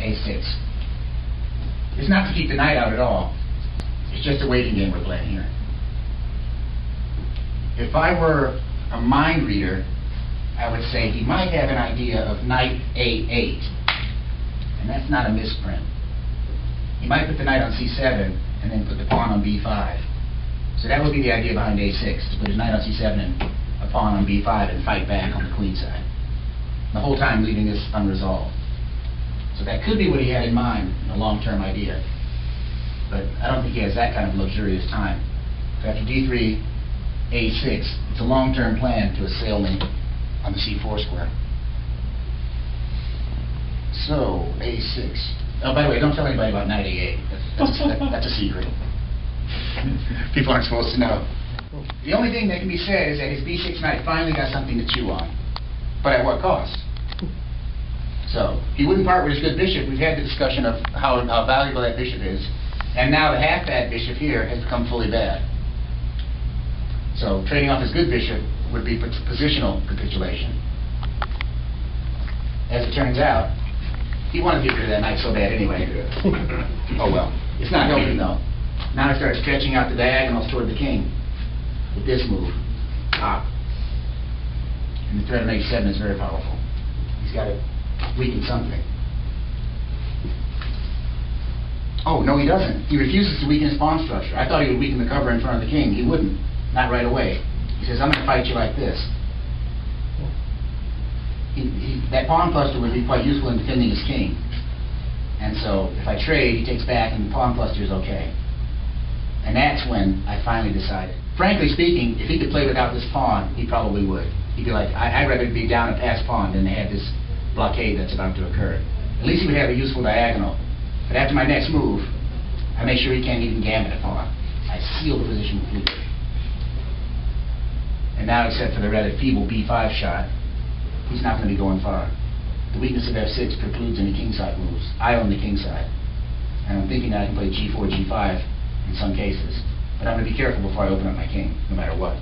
a6. It's not to keep the knight out at all. It's just a waiting game we're playing here. If I were a mind reader, I would say he might have an idea of knight a8, and that's not a misprint. He might put the knight on c7 and then put the pawn on b5. So that would be the idea behind a6, to put his knight on c7 and a pawn on b5 and fight back on the queen side, the whole time leaving this unresolved. So that could be what he had in mind, a long-term idea. But I don't think he has that kind of luxurious time. So after d3, a6, it's a long-term plan to assail me on the c4 square. So, a6. Oh, by the way, don't tell anybody about knight a8. That's a secret. People aren't supposed to know. The only thing that can be said is that his b6 knight finally got something to chew on. But at what cost? So, he wouldn't part with his good bishop. We've had the discussion of how valuable that bishop is. And now the half-bad bishop here has become fully bad. So, trading off his good bishop would be positional capitulation. As it turns out, he wanted to get rid of that knight so bad anyway. Oh well. It's not helping though. Now I start stretching out the diagonals toward the king with this move. And the threat of h7 is very powerful. He's got to weaken something. Oh, no, he doesn't. He refuses to weaken his pawn structure. I thought he would weaken the cover in front of the king. He wouldn't. Not right away. He says, I'm going to fight you like this. That pawn cluster would be quite useful in defending his king. And so, if I trade, he takes back and the pawn cluster is okay. And that's when I finally decided. Frankly speaking, if he could play without this pawn, he probably would. He'd be like, I'd rather be down a passed pawn than to have this blockade that's about to occur. At least he would have a useful diagonal. But after my next move, I make sure he can't even gambit a pawn. I seal the position completely. And now, except for the rather feeble b5 shot, he's not going to be going far. The weakness of f6 precludes any kingside moves. I own the kingside. And I'm thinking that I can play g4, g5 in some cases. But I'm going to be careful before I open up my king, no matter what.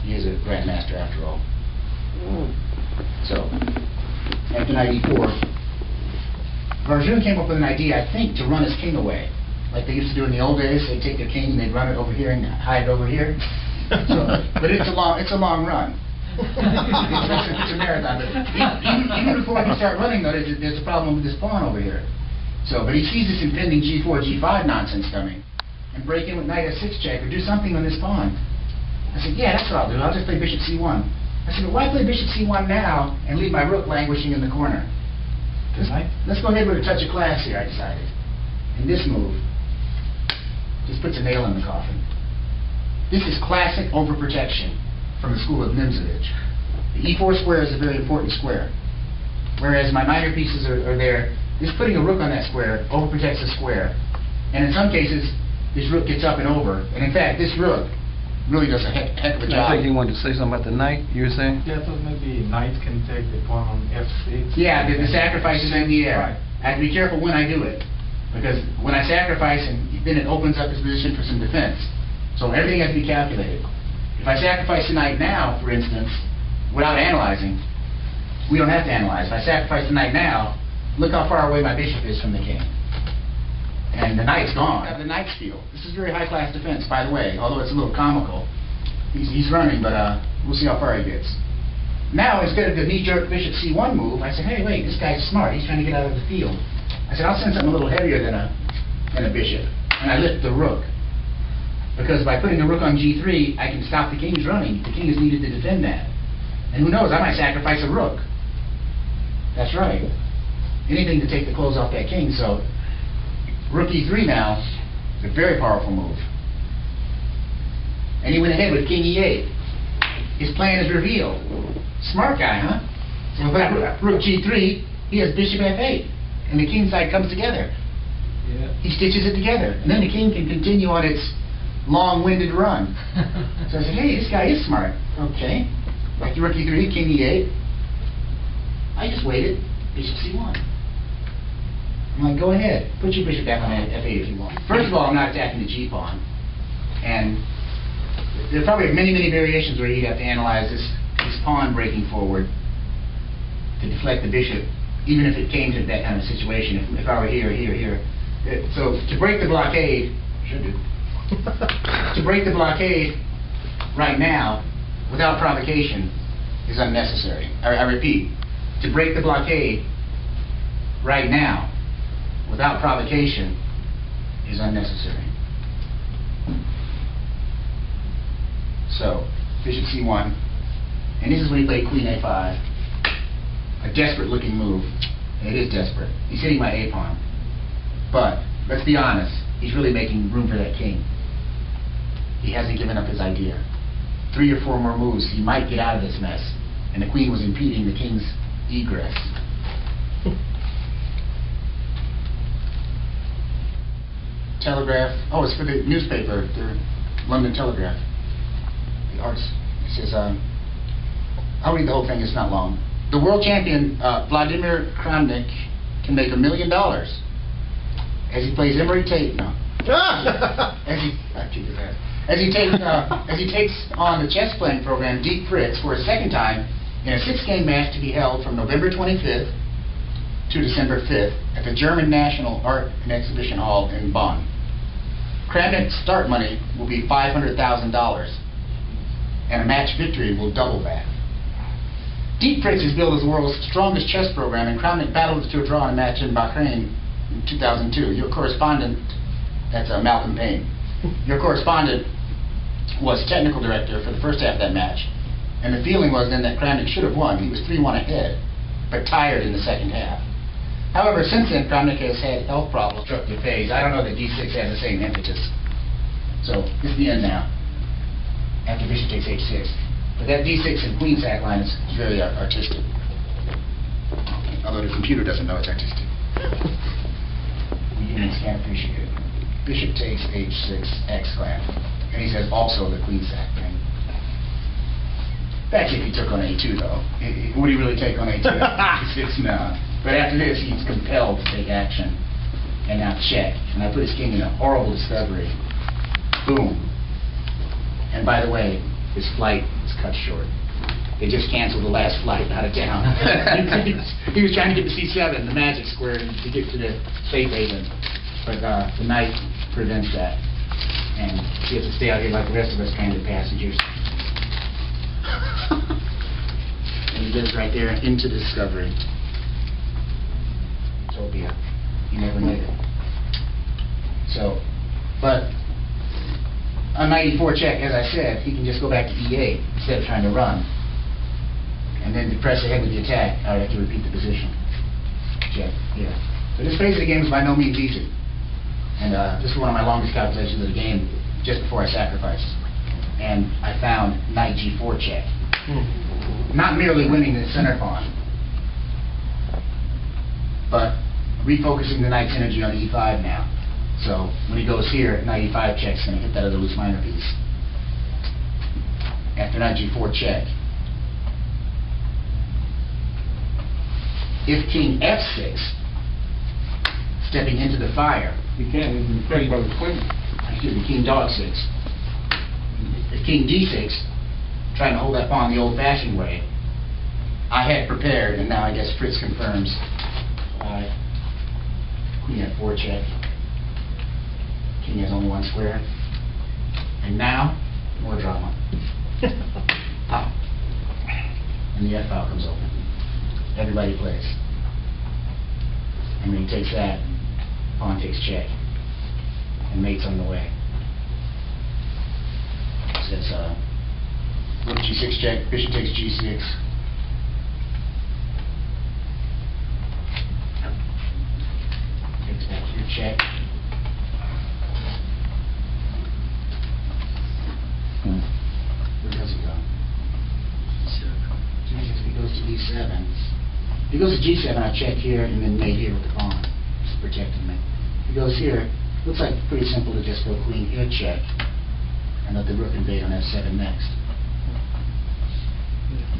He is a grandmaster after all. So, after knight e4, Arjun came up with an idea, I think, to run his king away. Like they used to do in the old days. They'd take their king and they'd run it over here and hide it over here. So, but it's a long run. It's a marathon. But even before you start running, though, there's a problem with this pawn over here. So, but he sees this impending g4, g5 nonsense coming, and break in with knight f6 check or do something on this pawn. I said, yeah, that's what I'll do. I'll just play bishop c1. I said, but why play bishop c1 now and leave my rook languishing in the corner? Let's go ahead with a touch of class here, I decided. And this move just puts a nail in the coffin. This is classic overprotection from the school of Nimzovich. The e4 square is a very important square. Whereas my minor pieces are there, just putting a rook on that square overprotects the square. And in some cases, this rook gets up and over. And in fact, this rook really does a heck of a job. I think you wanted to say something about the knight, you were saying? Yeah, I thought maybe knight can take the pawn on f6. Yeah, the sacrifice is in the air. Right. I have to be careful when I do it. Because when I sacrifice, and then it opens up this position for some defense. So everything has to be calculated. If I sacrifice the knight now, for instance, without analyzing, we don't have to analyze. If I sacrifice the knight now, look how far away my bishop is from the king. And the knight's gone. The knight's steal. This is very high-class defense, by the way, although it's a little comical. He's running, but we'll see how far he gets. Now, instead of the knee-jerk bishop c1 move, I said, hey, wait, this guy's smart. He's trying to get out of the field. I said, I'll send something a little heavier than a bishop. And I lift the rook. Because by putting the rook on g3, I can stop the king's running. The king is needed to defend that. And who knows, I might sacrifice a rook. That's right. Anything to take the clothes off that king, so rook e3 now is a very powerful move. And he went ahead with king e8. His plan is revealed. Smart guy, huh? So with that rook g3, he has bishop f8. And the king side comes together. Yeah. He stitches it together. And then the king can continue on its long-winded run. So I said, hey, this guy is smart. Okay. Like the rook e3, king e8. I just waited. Bishop c1. I'm like, go ahead. Put your bishop back on f8 if you want. First of all, I'm not attacking the g-pawn. And there are probably many, many variations where you'd have to analyze this pawn breaking forward to deflect the bishop even if it came to that kind of situation, if I were here, so to break the blockade, should do, to break the blockade right now, without provocation, is unnecessary. I repeat, to break the blockade right now, without provocation, is unnecessary. So, bishop c1, and this is when he played queen a5. A desperate looking move. It is desperate. He's hitting my a pawn. But, let's be honest, he's really making room for that king. He hasn't given up his idea. 3 or 4 more moves, he might get out of this mess. And the queen was impeding the king's egress. Telegraph. Oh, it's for the newspaper, the London Telegraph. The arts. It says, I'll read the whole thing, it's not long. The world champion, Vladimir Kramnik, can make $1 million as he plays Emory Tate. No. As he takes on the chess playing program Deep Fritz for a second time in a 6-game match to be held from November 25th to December 5th at the German National Art and Exhibition Hall in Bonn. Kramnik's start money will be $500,000, and a match victory will double that. Deep Fritz is billed as the world's strongest chess program, and Kramnik battled to a draw in a match in Bahrain in 2002. Your correspondent, that's Malcolm Payne, your correspondent was technical director for the first half of that match, and the feeling was then that Kramnik should have won. He was 3-1 ahead, but tired in the second half. However, since then, Kramnik has had health problems, obstructive phase. I don't know that d6 has the same impetus. So, this is the end now, after bishop takes h6. But that d6 and queen sack line is very artistic. Although the computer doesn't know it's artistic. We humans can't appreciate it. Bishop takes h6, exclam. And he says also the queen sack thing. That's if he took on a2 though. Would he really take on a2? It's no. But after this, he's compelled to take action. And now check. And I put his king in a horrible discovery. Boom. And by the way, his flight is cut short. They just canceled the last flight out of town. He was trying to get to c7, the magic square, to get to the safe haven. But the knight prevents that. And he has to stay out here like the rest of us stranded passengers. And he lives right there into discovery. Utopia. He never made it. So, but on knight e4 check, as I said, he can just go back to e8 instead of trying to run. And then to press ahead with the attack, I would have to repeat the position. Check, yeah. So this phase of the game is by no means easy. And this is one of my longest calculations of the game, just before I sacrificed. And I found knight g4 check. Not merely winning the center pawn, but refocusing the knight's energy on e5 now. So when he goes here, knight e5 check's going to hit that other loose minor piece. After knight g4 check, if king f6, stepping into the fire, You can't even play by the queen. excuse me, king dog 6. If king d6, trying to hold that pawn the old-fashioned way, I had prepared, and now I guess Fritz confirms. Queen f4 check. King has only one square. And now, more drama. Pop. And the f-file comes open. Everybody plays. And when he takes that, pawn takes check. And mate's on the way. It says, rook g6 check, bishop takes g6. Takes back here, check. Where does he go? If he goes to d7. If he goes to g7, I check here and then mate here with the pawn. Just protecting me. If he goes here, looks like pretty simple to just go queen here, check. And let the rook invade on f7 next.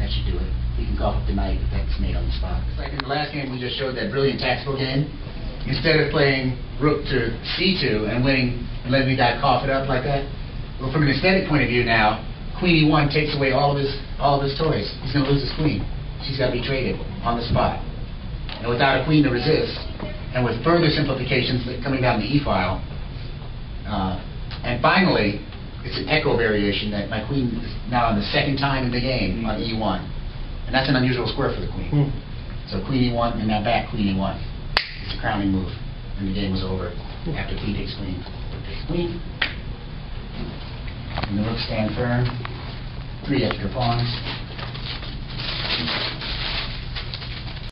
That should do it. We can golf up the knight if that's made on the spot. It's like in the last game we just showed that brilliant tactical game. Instead of playing rook to c2 and winning and letting the guy cough it up like that, well, from an aesthetic point of view now, queen e1 takes away all of his toys. He's going to lose his queen. She's got to be traded on the spot. and without a queen to resist, and with further simplifications coming down the e-file. And finally, it's an echo variation that my queen is now on the second time in the game on e1. And that's an unusual square for the queen. So queen e1, and now back queen e1. It's a crowning move, and the game was over after queen takes queen. Takes queen. And the rooks stand firm. 3 extra pawns.